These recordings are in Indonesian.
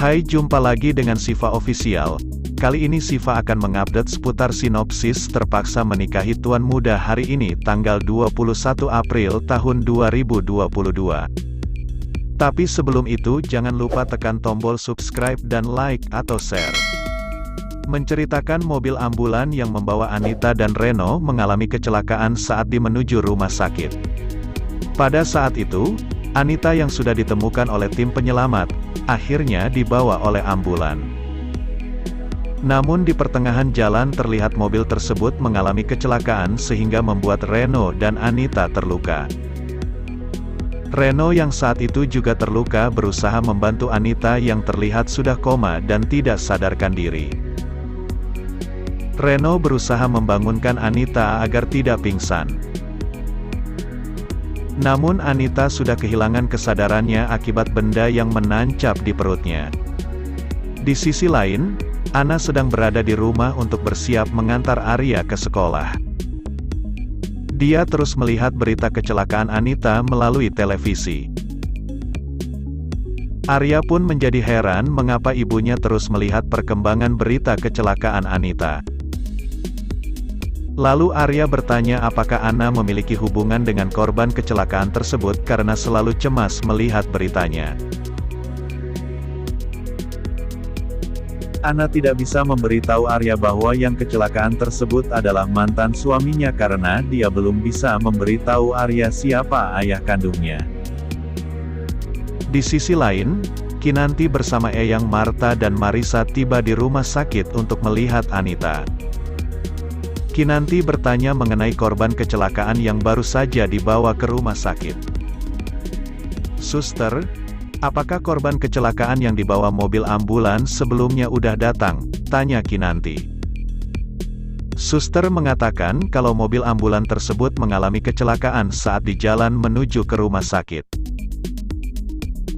Hai, jumpa lagi dengan Siva Official. Kali ini Siva akan mengupdate seputar sinopsis terpaksa menikahi tuan muda hari ini tanggal 21 April tahun 2022. Tapi sebelum itu jangan lupa tekan tombol subscribe dan like atau share. Menceritakan mobil ambulan yang membawa Anita dan Reno mengalami kecelakaan saat menuju rumah sakit. Pada saat itu, Anita yang sudah ditemukan oleh tim penyelamat, akhirnya dibawa oleh ambulan. Namun di pertengahan jalan terlihat mobil tersebut mengalami kecelakaan sehingga membuat Reno dan Anita terluka. Reno yang saat itu juga terluka berusaha membantu Anita yang terlihat sudah koma dan tidak sadarkan diri. Reno berusaha membangunkan Anita agar tidak pingsan. Namun Anita sudah kehilangan kesadarannya akibat benda yang menancap di perutnya. Di sisi lain, Ana sedang berada di rumah untuk bersiap mengantar Arya ke sekolah. Dia terus melihat berita kecelakaan Anita melalui televisi. Arya pun menjadi heran mengapa ibunya terus melihat perkembangan berita kecelakaan Anita. Lalu Arya bertanya apakah Ana memiliki hubungan dengan korban kecelakaan tersebut karena selalu cemas melihat beritanya. Ana tidak bisa memberitahu Arya bahwa yang kecelakaan tersebut adalah mantan suaminya karena dia belum bisa memberitahu Arya siapa ayah kandungnya. Di sisi lain, Kinanti bersama Eyang Marta dan Marissa tiba di rumah sakit untuk melihat Anita. Kinanti bertanya mengenai korban kecelakaan yang baru saja dibawa ke rumah sakit. "Suster, apakah korban kecelakaan yang dibawa mobil ambulans sebelumnya udah datang?" tanya Kinanti. Suster mengatakan kalau mobil ambulans tersebut mengalami kecelakaan saat di jalan menuju ke rumah sakit.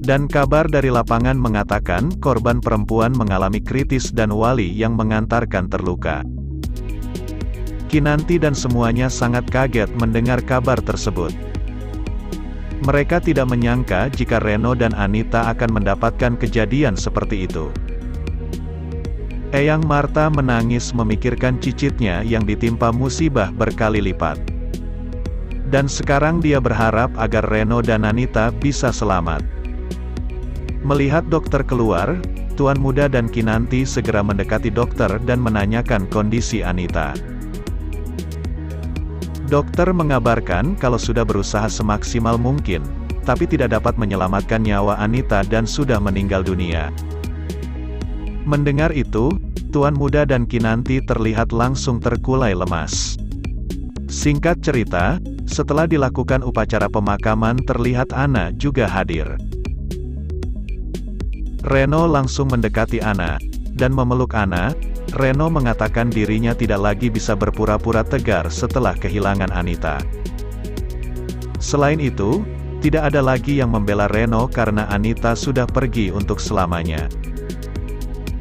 Dan kabar dari lapangan mengatakan korban perempuan mengalami kritis dan Wali yang mengantarkan terluka. Kinanti dan semuanya sangat kaget mendengar kabar tersebut. Mereka tidak menyangka jika Reno dan Anita akan mendapatkan kejadian seperti itu. Eyang Marta menangis memikirkan cicitnya yang ditimpa musibah berkali lipat. Dan sekarang dia berharap agar Reno dan Anita bisa selamat. Melihat dokter keluar, Tuan Muda dan Kinanti segera mendekati dokter dan menanyakan kondisi Anita. Dokter mengabarkan kalau sudah berusaha semaksimal mungkin, tapi tidak dapat menyelamatkan nyawa Anita dan sudah meninggal dunia. Mendengar itu, Tuan Muda dan Kinanti terlihat langsung terkulai lemas. Singkat cerita, setelah dilakukan upacara pemakaman terlihat Ana juga hadir. Reno langsung mendekati Ana, dan memeluk Ana. Reno mengatakan dirinya tidak lagi bisa berpura-pura tegar setelah kehilangan Anita. Selain itu, tidak ada lagi yang membela Reno karena Anita sudah pergi untuk selamanya.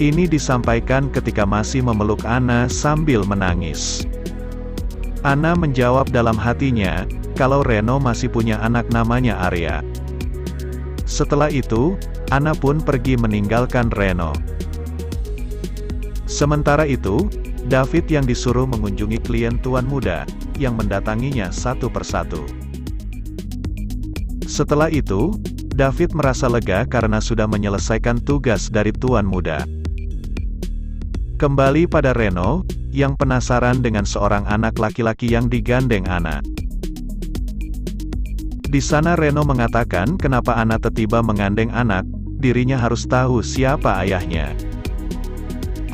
Ini disampaikan ketika masih memeluk Ana sambil menangis. Ana menjawab dalam hatinya, kalau Reno masih punya anak namanya Arya. Setelah itu, Ana pun pergi meninggalkan Reno. Sementara itu, David yang disuruh mengunjungi klien Tuan Muda, yang mendatanginya satu persatu. Setelah itu, David merasa lega karena sudah menyelesaikan tugas dari Tuan Muda. Kembali pada Reno, yang penasaran dengan seorang anak laki-laki yang digandeng Ana. Di sana Reno mengatakan kenapa Ana tiba mengandeng anak, dirinya harus tahu siapa ayahnya.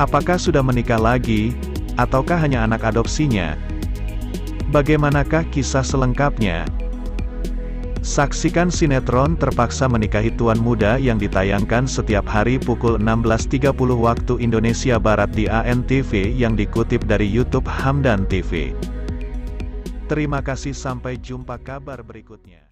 Apakah sudah menikah lagi, ataukah hanya anak adopsinya? Bagaimanakah kisah selengkapnya? Saksikan sinetron Terpaksa Menikahi Tuan Muda yang ditayangkan setiap hari pukul 16.30 waktu Indonesia Barat di ANTV yang dikutip dari YouTube Hamdan TV. Terima kasih, sampai jumpa kabar berikutnya.